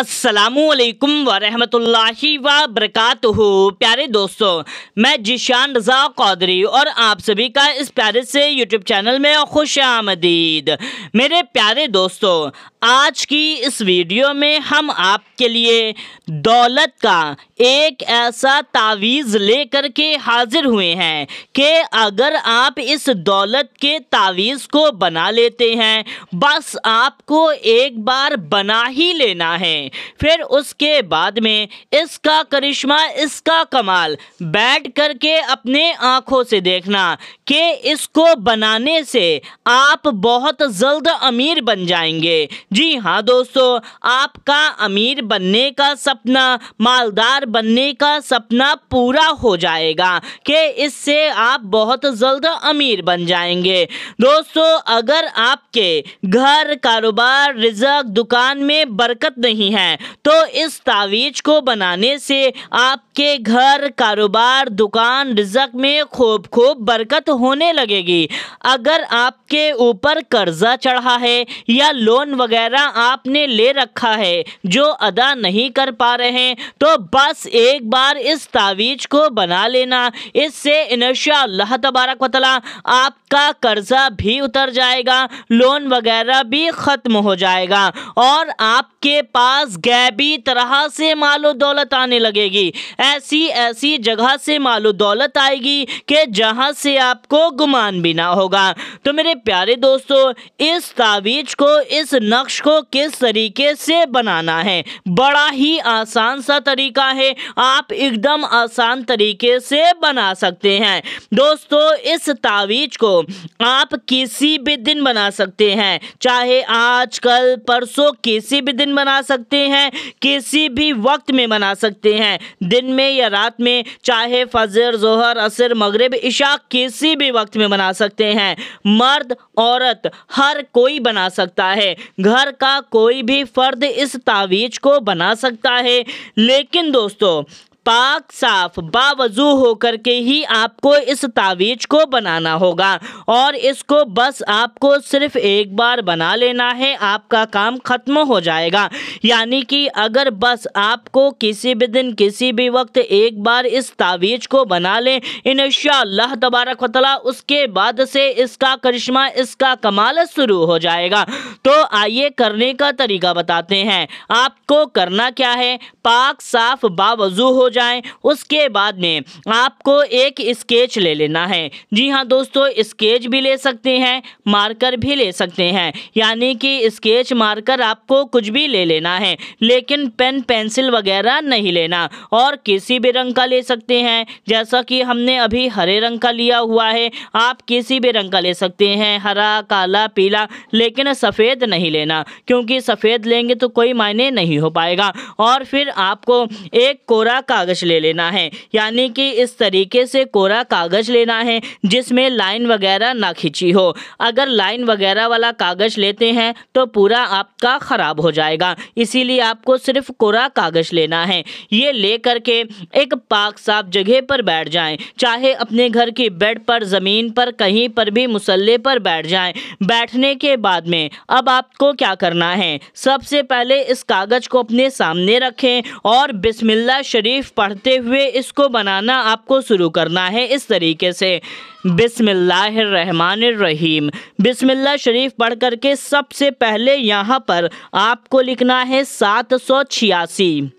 अस्सलामुअलैकुम वरहमतुल्लाहि वबरकातुहू। प्यारे दोस्तों, मैं जिशान रज़ा क़ादरी और आप सभी का इस प्यारे से यूट्यूब चैनल में खुश आमदीद। मेरे प्यारे दोस्तों, आज की इस वीडियो में हम आपके लिए दौलत का एक ऐसा तावीज़ लेकर के हाजिर हुए हैं कि अगर आप इस दौलत के तावीज़ को बना लेते हैं, बस आपको एक बार बना ही लेना है, फिर उसके बाद में इसका करिश्मा, इसका कमाल बैठ करके अपने आँखों से देखना कि इसको बनाने से आप बहुत जल्द अमीर बन जाएंगे। जी हाँ दोस्तों, आपका अमीर बनने का सपना, मालदार बनने का सपना पूरा हो जाएगा कि इससे आप बहुत जल्द अमीर बन जाएंगे। दोस्तों, अगर आपके घर, कारोबार, रिज़्क़, दुकान में बरकत नहीं है तो इस तावीज़ को बनाने से आपके घर, कारोबार, दुकान, रिज़्क़ में खूब बरकत होने लगेगी। अगर आपके ऊपर कर्जा चढ़ा है या लोन वगैरह आपने ले रखा है जो अदा नहीं कर पा रहे हैं, तो बस एक बार इस तावीज़ को बना लेना। इससे इंशाअल्लाह तबारक व तआला आपका कर्जा भी उतर जाएगा, लोन वगैरह भी ख़त्म हो जाएगा और आपके पास गैबी तरह से मालो दौलत आने लगेगी। ऐसी ऐसी जगह से मालो दौलत आएगी कि जहां से आपको गुमान भी ना होगा। तो मेरे प्यारे दोस्तों, इस तावीज़ को, इस नक्श को किस तरीके से बनाना है, बड़ा ही आसान सा तरीका है। आप एकदम आसान तरीके से बना सकते हैं। दोस्तों, इस तावीज़ को आप किसी भी दिन बना सकते हैं, चाहे आज, कल, परसों, किसी भी दिन बना सकते हैं, किसी भी वक्त में बना सकते हैं, दिन में या रात में, चाहे फजर, जोहर, असर, मगरिब, इशा, किसी भी वक्त में बना सकते हैं। मर्द, औरत, हर कोई बना सकता है। घर का कोई भी फर्द इस तावीज़ को बना सकता है। लेकिन दोस्तों, पाक साफ बावजू होकर के ही आपको इस तावीज़ को बनाना होगा और इसको बस आपको सिर्फ एक बार बना लेना है, आपका काम ख़त्म हो जाएगा। यानी कि अगर बस आपको किसी भी दिन, किसी भी वक्त एक बार इस तावीज़ को बना लें, इंशाअल्लाह तबारक व तआला उसके बाद से इसका करिश्मा, इसका कमाल शुरू हो जाएगा। तो आइए करने का तरीका बताते हैं। आपको करना क्या है, पाक साफ बावजू हो जाएं, उसके बाद में आपको एक स्केच ले लेना है। जी हाँ दोस्तों, स्केच भी ले सकते हैं, मार्कर भी ले सकते हैं। यानी कि स्केच, मार्कर आपको कुछ भी ले लेना है, लेकिन पेन, पेंसिल वगैरह नहीं लेना। और किसी भी रंग का ले सकते हैं, जैसा कि हमने अभी हरे रंग का लिया हुआ है, आप किसी भी रंग का ले सकते हैं, हरा, काला, पीला, लेकिन सफ़ेद नहीं लेना, क्योंकि सफ़ेद लेंगे तो कोई मायने नहीं हो पाएगा। और फिर आपको एक कोरा कागज ले लेना है, यानी कि इस तरीके से कोरा कागज लेना है जिसमें लाइन वगैरह ना खिंची हो। अगर लाइन वगैरह वाला कागज लेते हैं तो पूरा आपका ख़राब हो जाएगा, इसीलिए आपको सिर्फ कोरा कागज लेना है। ये ले करके एक पाक साफ जगह पर बैठ जाएं, चाहे अपने घर की बेड पर, ज़मीन पर, कहीं पर भी मुसल्ले पर बैठ जाएं। बैठने के बाद में अब आपको क्या करना है, सबसे पहले इस कागज को अपने सामने रखें और बिस्मिल्लाह शरीफ पढ़ते हुए इसको बनाना आपको शुरू करना है। इस तरीके से बिस्मिल्लाहिर्रहमानिर्रहीम, बिस्मिल्लाह शरीफ पढ़ करके सबसे पहले यहाँ पर आपको लिखना है 786।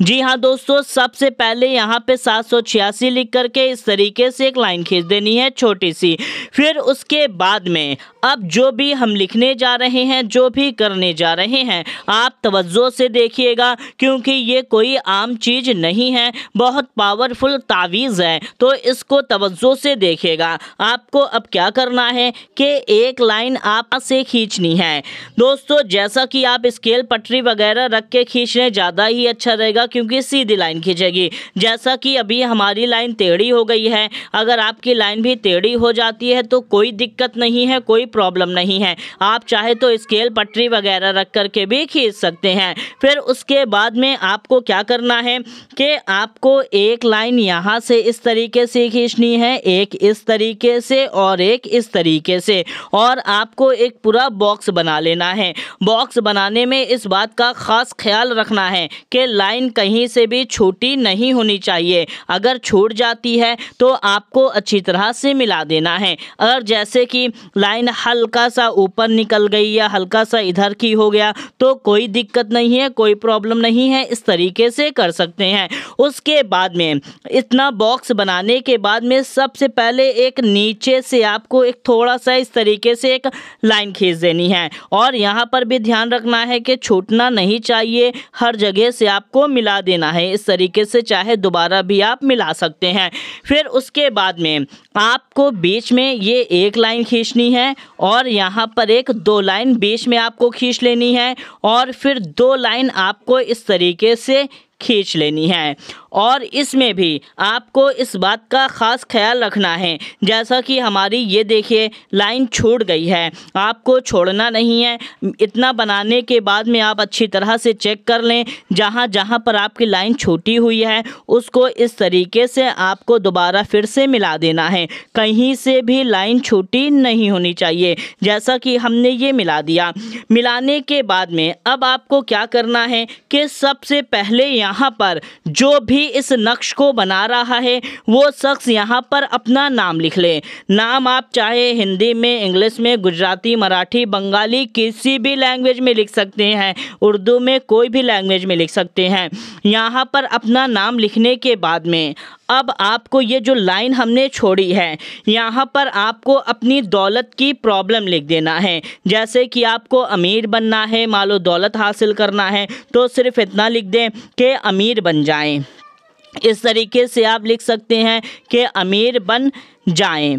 जी हाँ दोस्तों, सबसे पहले यहाँ पे 786 लिख करके इस तरीके से एक लाइन खींच देनी है छोटी सी। फिर उसके बाद में अब जो भी हम लिखने जा रहे हैं, जो भी करने जा रहे हैं, आप तवज्जो से देखिएगा, क्योंकि ये कोई आम चीज़ नहीं है, बहुत पावरफुल तावीज़ है, तो इसको तवज्जो से देखिएगा। आपको अब क्या करना है कि एक लाइन आप से खींचनी है। दोस्तों, जैसा कि आप स्केल, पटरी वगैरह रख के खींच लें, ज़्यादा ही अच्छा रहेगा, क्योंकि सीधी लाइन खींचेगी। जैसा कि अभी हमारी लाइन टेढ़ी हो गई है, अगर आपकी लाइन भी टेढ़ी हो जाती है तो कोई दिक्कत नहीं है, कोई प्रॉब्लम नहीं है। आप चाहे तो स्केल पटरी वगैरह रख करके भी खींच सकते हैं। फिर उसके बाद में आपको क्या करना है कि आपको एक लाइन यहाँ से इस तरीके से खींचनी है, एक इस तरीके से और एक इस तरीके से, और आपको एक पूरा बॉक्स बना लेना है। बॉक्स बनाने में इस बात का ख़ास ख्याल रखना है कि लाइन कहीं से भी छोटी नहीं होनी चाहिए। अगर छूट जाती है तो आपको अच्छी तरह से मिला देना है। अगर जैसे कि लाइन हल्का सा ऊपर निकल गई या हल्का सा इधर की हो गया तो कोई दिक्कत नहीं है, कोई प्रॉब्लम नहीं है, इस तरीके से कर सकते हैं। उसके बाद में इतना बॉक्स बनाने के बाद में सबसे पहले एक नीचे से आपको एक थोड़ा सा इस तरीके से एक लाइन खींच देनी है, और यहाँ पर भी ध्यान रखना है कि छूटना नहीं चाहिए, हर जगह से आपको मिला देना है। इस तरीके से चाहे दोबारा भी आप मिला सकते हैं। फिर उसके बाद में आपको बीच में ये एक लाइन खींचनी है और यहाँ पर एक दो लाइन बीच में आपको खींच लेनी है, और फिर दो लाइन आपको इस तरीके से खींच लेनी है। और इसमें भी आपको इस बात का ख़ास ख्याल रखना है, जैसा कि हमारी ये देखिए लाइन छूट गई है, आपको छोड़ना नहीं है। इतना बनाने के बाद में आप अच्छी तरह से चेक कर लें, जहाँ जहाँ पर आपकी लाइन छूटी हुई है उसको इस तरीके से आपको दोबारा फिर से मिला देना है। कहीं से भी लाइन छूटी नहीं होनी चाहिए, जैसा कि हमने ये मिला दिया। मिलाने के बाद में अब आपको क्या करना है कि सबसे पहले यहाँ पर जो भी इस नक्श को बना रहा है वो शख्स यहाँ पर अपना नाम लिख ले। नाम आप चाहे हिंदी में, इंग्लिश में, गुजराती, मराठी, बंगाली किसी भी लैंग्वेज में लिख सकते हैं, उर्दू में, कोई भी लैंग्वेज में लिख सकते हैं। यहाँ पर अपना नाम लिखने के बाद में अब आपको ये जो लाइन हमने छोड़ी है यहाँ पर आपको अपनी दौलत की प्रॉब्लम लिख देना है। जैसे कि आपको अमीर बनना है, मान लो दौलत हासिल करना है, तो सिर्फ इतना लिख दें कि अमीर बन जाएं। इस तरीके से आप लिख सकते हैं कि अमीर बन जाएं।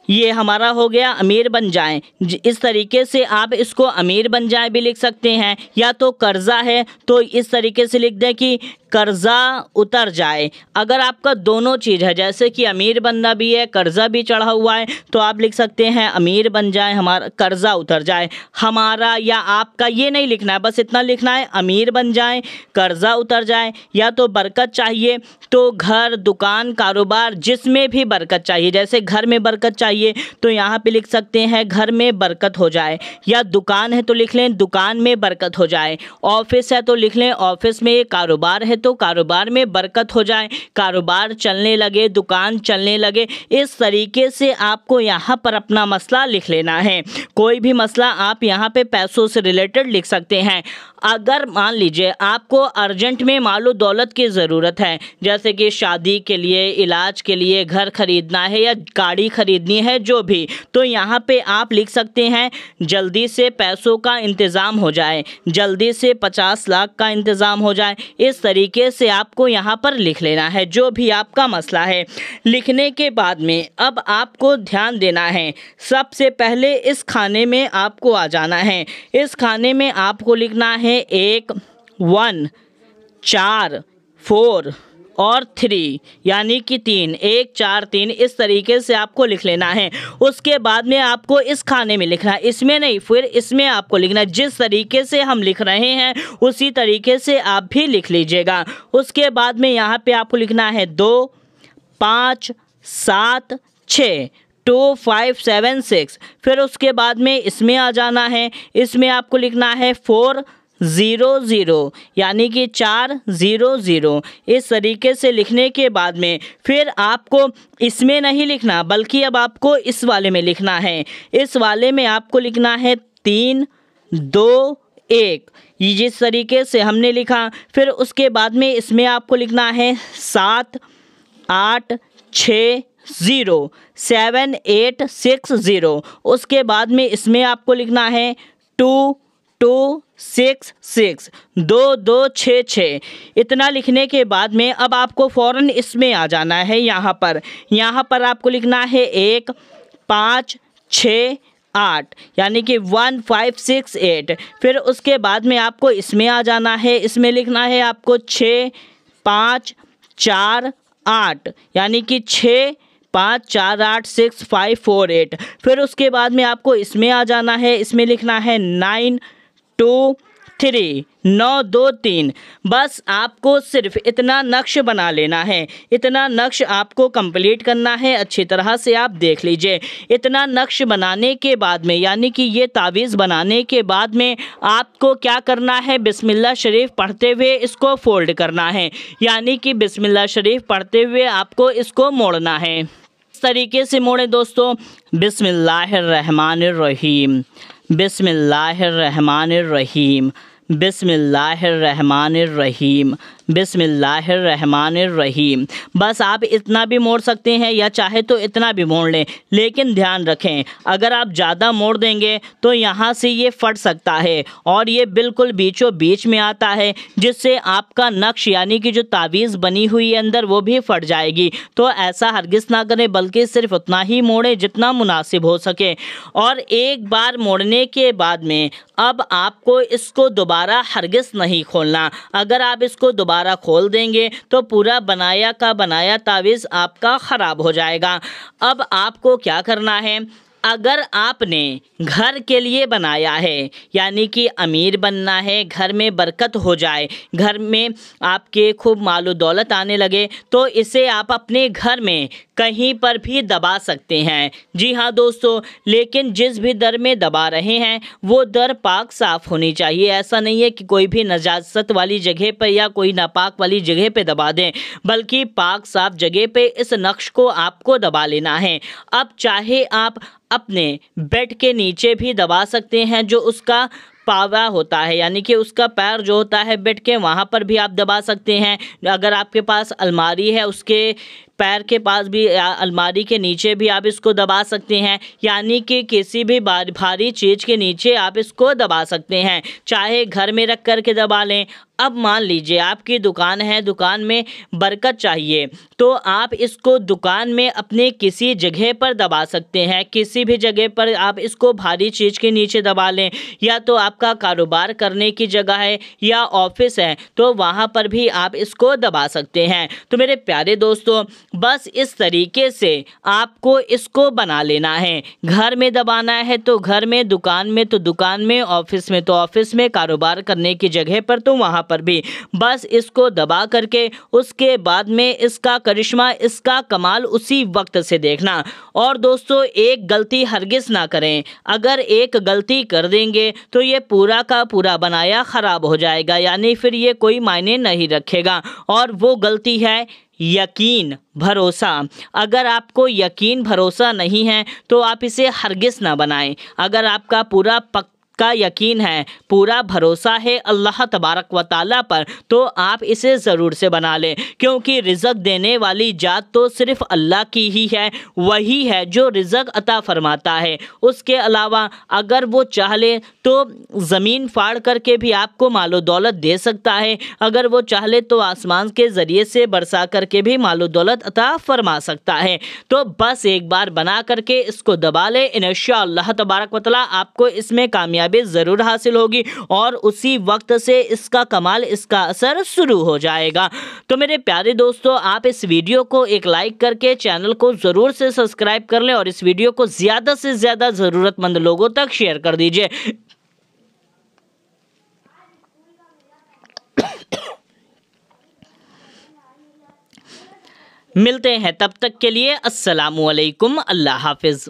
ये हमारा हो गया अमीर बन जाएं। इस तरीके से आप इसको अमीर बन जाएं भी लिख सकते हैं, या तो कर्जा है तो इस तरीके से लिख दें कि कर्जा उतर जाए। अगर आपका दोनों चीज़ है, जैसे कि अमीर बनना भी है, कर्जा भी चढ़ा हुआ है, तो आप लिख सकते हैं अमीर बन जाए, हमारा कर्जा उतर जाए। हमारा या आपका ये नहीं लिखना है, बस इतना लिखना है अमीर बन जाए, कर्जा उतर जाए। या तो बरकत चाहिए तो घर, दुकान, कारोबार जिसमें भी बरकत चाहिए, जैसे घर में बरकत चाहिए तो यहाँ पे लिख सकते हैं घर में बरकत हो जाए, या दुकान है तो लिख लें दुकान में बरकत हो जाए, ऑफिस है तो लिख लें ऑफिस में, कारोबार है तो कारोबार में बरकत हो जाए, कारोबार चलने लगे, दुकान चलने लगे। इस तरीके से आपको यहाँ पर अपना मसला लिख लेना है। कोई भी मसला आप यहाँ पे पैसों से रिलेटेड लिख सकते हैं। अगर मान लीजिए आपको अर्जेंट में मालो दौलत की ज़रूरत है, जैसे कि शादी के लिए, इलाज के लिए, घर खरीदना है या गाड़ी खरीदनी है, जो भी, तो यहाँ पे आप लिख सकते हैं जल्दी से पैसों का इंतज़ाम हो जाए, जल्दी से 50 लाख का इंतज़ाम हो जाए। इस तरीके से आपको यहाँ पर लिख लेना है जो भी आपका मसला है। लिखने के बाद में अब आपको ध्यान देना है, सबसे पहले इस खाने में आपको आ जाना है। इस खाने में आपको लिखना है 1, 1, 4, 4 और 3, यानी कि 3, 1, 4, 3, इस तरीके से आपको लिख लेना है। उसके बाद में आपको इस खाने में लिखना है, इसमें नहीं, फिर इसमें आपको लिखना है। जिस तरीके से हम लिख रहे हैं उसी तरीके से आप भी लिख लीजिएगा। उसके बाद में यहाँ पे आपको लिखना है 2, 5, 7, 6, 2, 5, 7, 6। फिर उसके बाद में इसमें आ जाना है, इसमें आपको लिखना है 4, 0, 0, यानी कि 4, 0, 0। इस तरीके से लिखने के बाद में फिर आपको इसमें नहीं लिखना, बल्कि अब आपको इस वाले में लिखना है। इस वाले में आपको लिखना है 3, 2, 1, जिस तरीके से हमने लिखा। फिर उसके बाद में इसमें आपको लिखना है 7, 8, 6, 0, 7, 8, 6, 0। उसके बाद में इसमें आपको लिखना है 2, 2, 6, 6, 2, 2, 6, 6। इतना लिखने के बाद में अब आपको फ़ौरन इसमें आ जाना है। यहाँ पर आपको लिखना है 1, 5, 6, 8, यानी कि 1, 5, 6, 8। फिर उसके बाद में आपको इसमें आ जाना है, इसमें लिखना है आपको 6, 5, 4, 8, यानी कि 6, 5486548। फिर उसके बाद में आपको इसमें आ जाना है, इसमें लिखना है 923923। बस आपको सिर्फ इतना नक्श बना लेना है, इतना नक्श आपको कंप्लीट करना है। अच्छी तरह से आप देख लीजिए। इतना नक्श बनाने के बाद में, यानी कि ये तावीज़ बनाने के बाद में आपको क्या करना है, बिस्मिल्लाह शरीफ पढ़ते हुए इसको फोल्ड करना है। यानी कि बिस्मिल्लाह शरीफ पढ़ते हुए आपको इसको मोड़ना है। इस तरीके से मोड़े दोस्तों। बिस्मिल्लाहिर्रहमानिर्रहीम, बिस्मिल्लाहिर्रहमानिर्रहीम, बिस्मिल्लाहिर्रहमानिर्रहीम, बिस्मिल्लाहिर्रहमानिर्रहीम। बस आप इतना भी मोड़ सकते हैं या चाहे तो इतना भी मोड़ लें, लेकिन ध्यान रखें अगर आप ज़्यादा मोड़ देंगे तो यहाँ से ये फट सकता है और ये बिल्कुल बीचों बीच में आता है, जिससे आपका नक्श यानी कि जो तावीज़ बनी हुई है अंदर वो भी फट जाएगी। तो ऐसा हरगिज़ ना करें, बल्कि सिर्फ उतना ही मोड़ें जितना मुनासिब हो सके। और एक बार मोड़ने के बाद में अब आपको इसको दोबारा हरगिज़ नहीं खोलना। अगर आप इसको दोबारा खोल देंगे तो पूरा बनाया का बनाया तावीज़ आपका ख़राब हो जाएगा। अब आपको क्या करना है, अगर आपने घर के लिए बनाया है, यानी कि अमीर बनना है, घर में बरकत हो जाए, घर में आपके खूब मालो दौलत आने लगे, तो इसे आप अपने घर में कहीं पर भी दबा सकते हैं। जी हाँ दोस्तों, लेकिन जिस भी दर में दबा रहे हैं वो दर पाक साफ़ होनी चाहिए। ऐसा नहीं है कि कोई भी नजासत वाली जगह पर या कोई नापाक वाली जगह पे दबा दें, बल्कि पाक साफ़ जगह पे इस नक्श को आपको दबा लेना है। अब चाहे आप अपने बेड के नीचे भी दबा सकते हैं, जो उसका पावा होता है, यानी कि उसका पैर जो होता है बेड के, वहाँ पर भी आप दबा सकते हैं। अगर आपके पास अलमारी है उसके पैर के पास भी, अलमारी के नीचे भी आप इसको दबा सकते हैं। यानी कि किसी भी भारी चीज़ के नीचे आप इसको दबा सकते हैं, चाहे घर में रख कर के दबा लें। अब मान लीजिए आपकी दुकान है, दुकान में बरकत चाहिए, तो आप इसको दुकान में अपने किसी जगह पर दबा सकते हैं। किसी भी जगह पर आप इसको भारी चीज़ के नीचे दबा लें, या तो आपका कारोबार करने की जगह है या ऑफिस है तो वहाँ पर भी आप इसको दबा सकते हैं। तो मेरे प्यारे दोस्तों, बस इस तरीके से आपको इसको बना लेना है। घर में दबाना है तो घर में, दुकान में तो दुकान में, ऑफिस में तो ऑफिस में, कारोबार करने की जगह पर तो वहाँ पर भी। बस इसको दबा करके उसके बाद में इसका करिश्मा, इसका कमाल उसी वक्त से देखना। और दोस्तों, एक गलती हरगिज़ ना करें। अगर एक गलती कर देंगे तो ये पूरा का पूरा बनाया ख़राब हो जाएगा, यानी फिर ये कोई मायने नहीं रखेगा। और वो गलती है यकीन, भरोसा। अगर आपको यकीन भरोसा नहीं है तो आप इसे हरगिज़ ना बनाएं। अगर आपका पूरा का यकीन है, पूरा भरोसा है अल्लाह तबारक व ताला पर, तो आप इसे ज़रूर से बना लें। क्योंकि रिज़्क़ देने वाली जात तो सिर्फ़ अल्लाह की ही है, वही है जो रिज़्क़ अता फ़रमाता है। उसके अलावा अगर वो चाह ले तो ज़मीन फाड़ करके भी आपको मालो दौलत दे सकता है। अगर वो चाह ले तो आसमान के ज़रिए से बरसा करके भी मालो दौलत अता फ़रमा सकता है। तो बस एक बार बना करके इसको दबा लें, इंशाअल्लाह तबारक व तआला आपको इसमें कामयाबी ज़रूर हासिल होगी और उसी वक्त से इसका कमाल, इसका असर शुरू हो जाएगा। तो मेरे प्यारे दोस्तों, आप इस वीडियो को एक लाइक करके चैनल को ज़रूर से सब्सक्राइब कर लें और इस वीडियो को ज़्यादा से ज़्यादा ज़रूरतमंद लोगों तक शेयर कर दीजिए। मिलते हैं, तब तक के लिए अस्सलामु अलैकुम, अल्लाह हाफिज़।